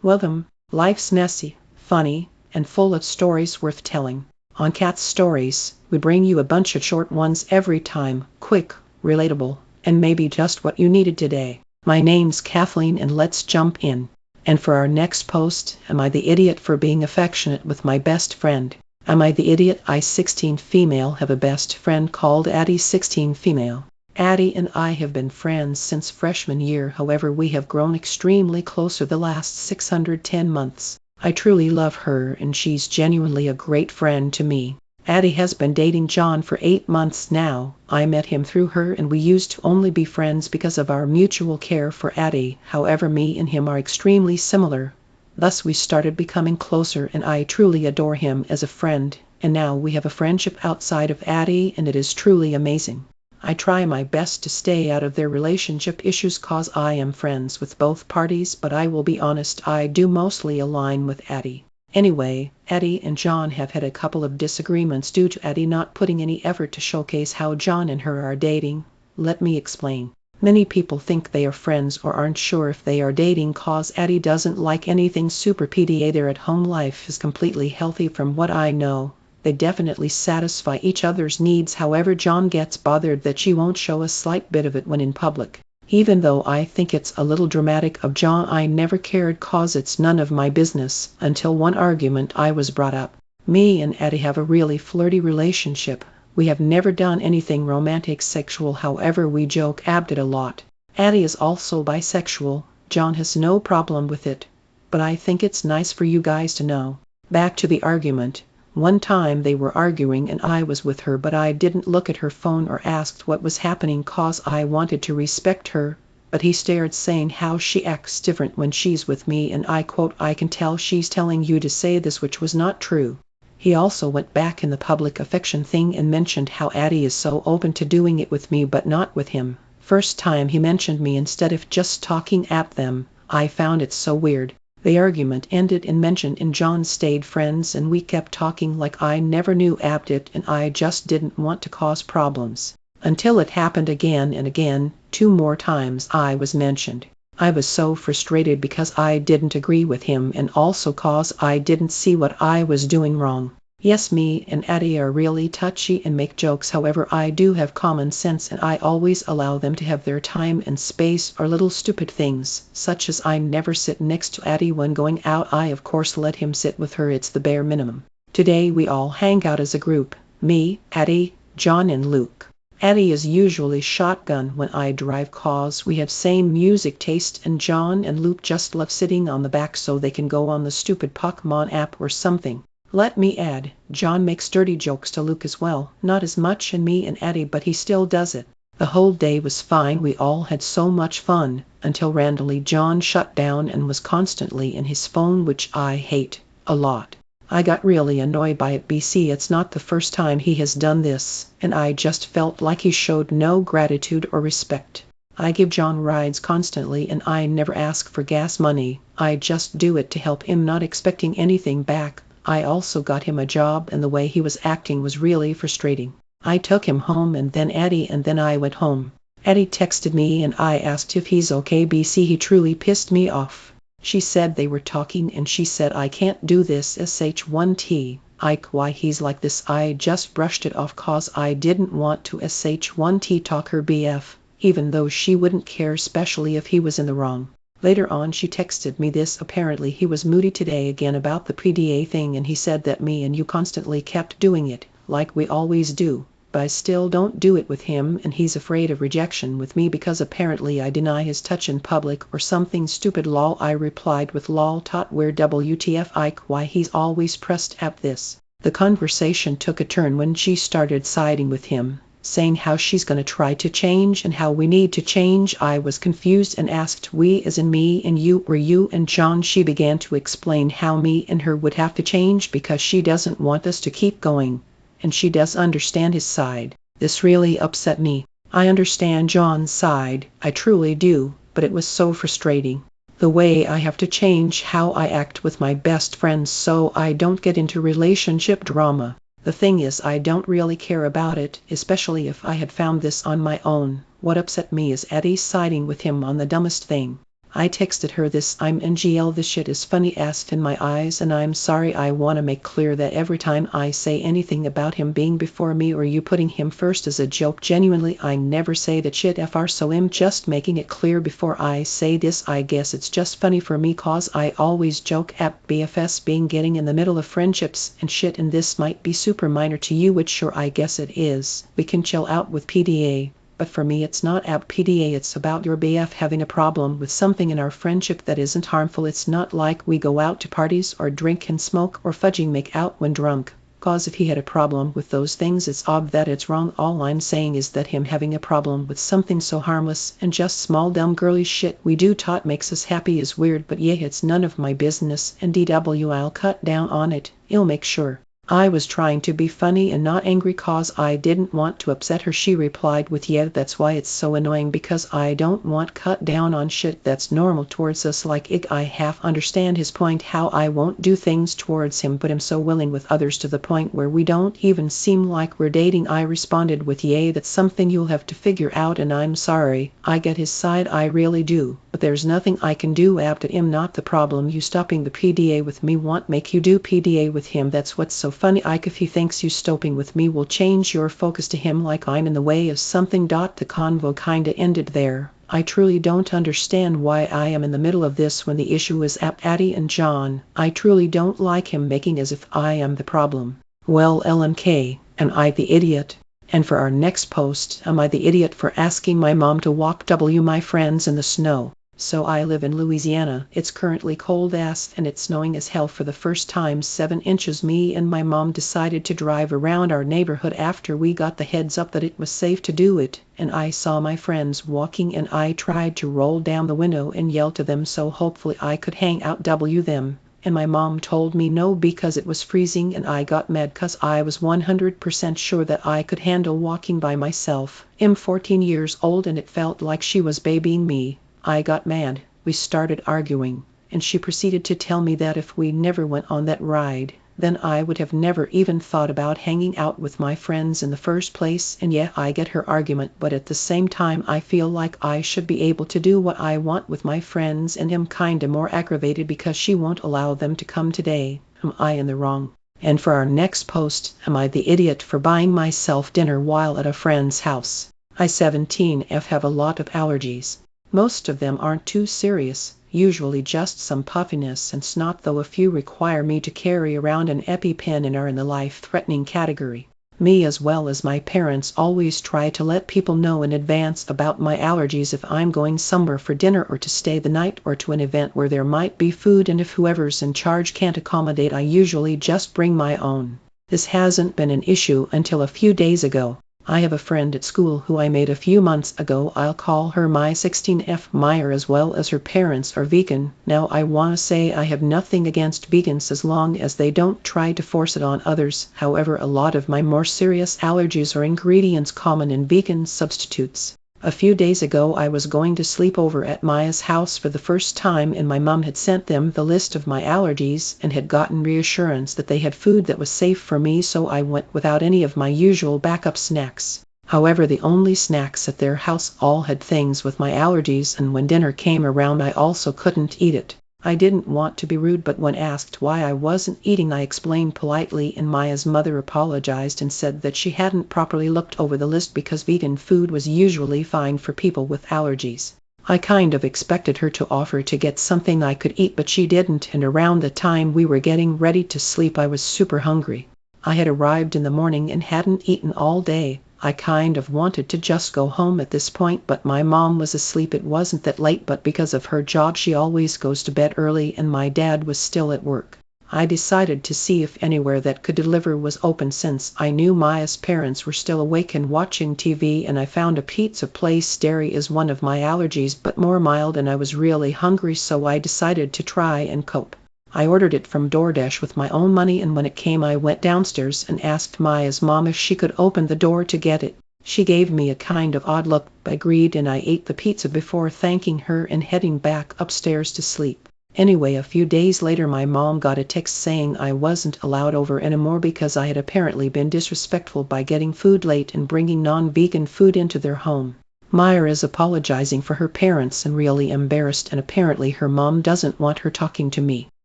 Welcome. Life's messy, funny, and full of stories worth telling. On Cat's Stories, we bring you a bunch of short ones every time, quick, relatable, and maybe just what you needed today. My name's Kathleen and let's jump in. And for our next post, am I the idiot for being affectionate with my best friend? Am I the idiot? I 16 female have a best friend called Addie 16 female. Addie and I have been friends since freshman year, however we have grown extremely closer the last 610 months. I truly love her and she's genuinely a great friend to me. Addie has been dating John for 8 months now. I met him through her and we used to only be friends because of our mutual care for Addie. However, me and him are extremely similar. Thus we started becoming closer and I truly adore him as a friend. And now we have a friendship outside of Addie and it is truly amazing. I try my best to stay out of their relationship issues cause I am friends with both parties, but I will be honest, I do mostly align with Addie. Anyway, Addie and John have had a couple of disagreements due to Addie not putting any effort to showcase how John and her are dating. Let me explain. Many people think they are friends or aren't sure if they are dating cause Addie doesn't like anything super PDA. Their at-home life is completely healthy from what I know. They definitely satisfy each other's needs. However, John gets bothered that she won't show a slight bit of it when in public. Even though I think it's a little dramatic of John, I never cared cause it's none of my business until one argument I was brought up. Me and Addie have a really flirty relationship. We have never done anything romantic sexual, however we joke about it a lot. Addie is also bisexual. John has no problem with it. But I think it's nice for you guys to know. Back to the argument. One time they were arguing and I was with her, but I didn't look at her phone or asked what was happening cause I wanted to respect her. But he stared saying how she acts different when she's with me and I quote, "I can tell she's telling you to say this," which was not true. He also went back in the public affection thing and mentioned how Addie is so open to doing it with me but not with him. First time he mentioned me instead of just talking at them. I found it so weird. The argument ended and mentioned and John stayed friends and we kept talking like I never knew about it and I just didn't want to cause problems. Until it happened again and again, 2 more times I was mentioned. I was so frustrated because I didn't agree with him and also cause I didn't see what I was doing wrong. Yes, me and Addie are really touchy and make jokes, however I do have common sense and I always allow them to have their time and space or little stupid things, such as I never sit next to Addie when going out. I of course let him sit with her, it's the bare minimum. Today we all hang out as a group, me, Addie, John and Luke. Addie is usually shotgun when I drive cause we have same music taste and John and Luke just love sitting on the back so they can go on the stupid Pokemon app or something. Let me add, John makes dirty jokes to Luke as well, not as much in me and Addie, but he still does it. The whole day was fine, we all had so much fun, until randomly John shut down and was constantly in his phone, which I hate a lot. I got really annoyed by it. BC, it's not the first time he has done this, and I just felt like he showed no gratitude or respect. I give John rides constantly and I never ask for gas money, I just do it to help him, not expecting anything back. I also got him a job and the way he was acting was really frustrating. I took him home and then Addie and then I went home. Addie texted me and I asked if he's okay. BC, he truly pissed me off. She said they were talking and she said I can't do this sh1t. Ike, why he's like this? I just brushed it off cause I didn't want to sh1t talk her BF, even though she wouldn't care, especially if he was in the wrong. Later on she texted me this. Apparently he was moody today again about the PDA thing and he said that me and you constantly kept doing it, like we always do, but I still don't do it with him and he's afraid of rejection with me because apparently I deny his touch in public or something stupid. Lol. I replied with lol tot where WTF Ike, why he's always pressed at this. The conversation took a turn when she started siding with him, saying how she's gonna try to change and how we need to change. I was confused and asked we as in me and you or you and John. She began to explain how me and her would have to change because she doesn't want us to keep going, and she does understand his side. This really upset me. I understand John's side, I truly do, but it was so frustrating. The way I have to change how I act with my best friends so I don't get into relationship drama. The thing is, I don't really care about it, especially if I had found this on my own. What upset me is Addie siding with him on the dumbest thing. I texted her this I'm NGL this shit is funny asked in my eyes and I'm sorry I wanna make clear that every time I say anything about him being before me or you putting him first as a joke genuinely I never say that shit fr so I'm just making it clear before I say this I guess it's just funny for me cause I always joke at BFS being getting in the middle of friendships and shit and this might be super minor to you which sure I guess it is. We can chill out with PDA. But for me it's not about PDA, it's about your BF having a problem with something in our friendship that isn't harmful. It's not like we go out to parties or drink and smoke or fudging make out when drunk. Cause if he had a problem with those things it's ob that it's wrong. All I'm saying is that him having a problem with something so harmless and just small dumb girly shit we do tot makes us happy is weird but yeah it's none of my business and DW I'll cut down on it. I'll make sure. I was trying to be funny and not angry cause I didn't want to upset her. She replied with yeah that's why it's so annoying because I don't want cut down on shit that's normal towards us like I half understand his point how I won't do things towards him but I'm so willing with others to the point where we don't even seem like we're dating. I responded with yeah that's something you'll have to figure out and I'm sorry. I get his side I really do. But there's nothing I can do about it. I'm not the problem. You stopping the PDA with me won't make you do PDA with him. That's what's so funny. If he thinks you stopping with me will change your focus to him like I'm in the way of something. The convo kinda ended there. I truly don't understand why I am in the middle of this when the issue is Addie and John. I truly don't like him making as if I am the problem. Well LMK, am I the idiot? And for our next post, am I the idiot for asking my mom to walk my friends in the snow? So I live in Louisiana. It's currently cold ass and it's snowing as hell for the first time 7 inches. Me and my mom decided to drive around our neighborhood after we got the heads up that it was safe to do it, and I saw my friends walking and I tried to roll down the window and yell to them so hopefully I could hang out them. And my mom told me no because it was freezing and I got mad cause I was 100% sure that I could handle walking by myself. I'm 14 years old and it felt like she was babying me. I got mad, we started arguing, and she proceeded to tell me that if we never went on that ride, then I would have never even thought about hanging out with my friends in the first place. And yeah, I get her argument, but at the same time I feel like I should be able to do what I want with my friends and am kinda more aggravated because she won't allow them to come today. Am I in the wrong? And for our next post, am I the idiot for buying myself dinner while at a friend's house? I 17F have a lot of allergies. Most of them aren't too serious, usually just some puffiness and snot, though a few require me to carry around an EpiPen and are in the life-threatening category. Me as well as my parents always try to let people know in advance about my allergies if I'm going somewhere for dinner or to stay the night or to an event where there might be food, and if whoever's in charge can't accommodate I usually just bring my own. This hasn't been an issue until a few days ago. I have a friend at school who I made a few months ago. I'll call her my 16F Meyer, as well as her parents are vegan. Now I wanna say I have nothing against vegans as long as they don't try to force it on others. However, a lot of my more serious allergies are ingredients common in vegan substitutes. A few days ago I was going to sleep over at Maya's house for the first time, and my mom had sent them the list of my allergies and had gotten reassurance that they had food that was safe for me, so I went without any of my usual backup snacks. However, the only snacks at their house all had things with my allergies, and when dinner came around I also couldn't eat it. I didn't want to be rude, but when asked why I wasn't eating I explained politely, and Maya's mother apologized and said that she hadn't properly looked over the list because vegan food was usually fine for people with allergies. I kind of expected her to offer to get something I could eat, but she didn't, and around the time we were getting ready to sleep I was super hungry. I had arrived in the morning and hadn't eaten all day. I kind of wanted to just go home at this point, but my mom was asleep. It wasn't that late, but because of her job she always goes to bed early and my dad was still at work. I decided to see if anywhere that could deliver was open since I knew Maya's parents were still awake and watching TV, and I found a pizza place. Dairy is one of my allergies but more mild, and I was really hungry, so I decided to try and cope. I ordered it from DoorDash with my own money, and when it came I went downstairs and asked Maya's mom if she could open the door to get it. She gave me a kind of odd look, but agreed, and I ate the pizza before thanking her and heading back upstairs to sleep. Anyway, a few days later my mom got a text saying I wasn't allowed over anymore because I had apparently been disrespectful by getting food late and bringing non-vegan food into their home. Myra is apologizing for her parents and really embarrassed, and apparently her mom doesn't want her talking to me.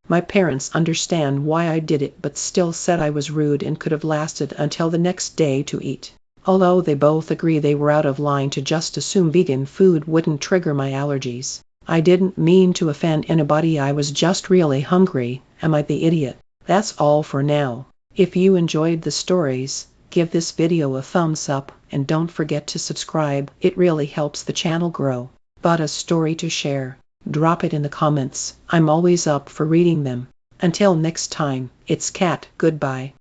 My parents understand why I did it but still said I was rude and could have lasted until the next day to eat. Although they both agree they were out of line to just assume vegan food wouldn't trigger my allergies. I didn't mean to offend anybody, I was just really hungry. Am I the idiot? That's all for now. If you enjoyed the stories, give this video a thumbs up and don't forget to subscribe. It really helps the channel grow. Got a story to share? Drop it in the comments. I'm always up for reading them. Until next time, it's Kat. Goodbye.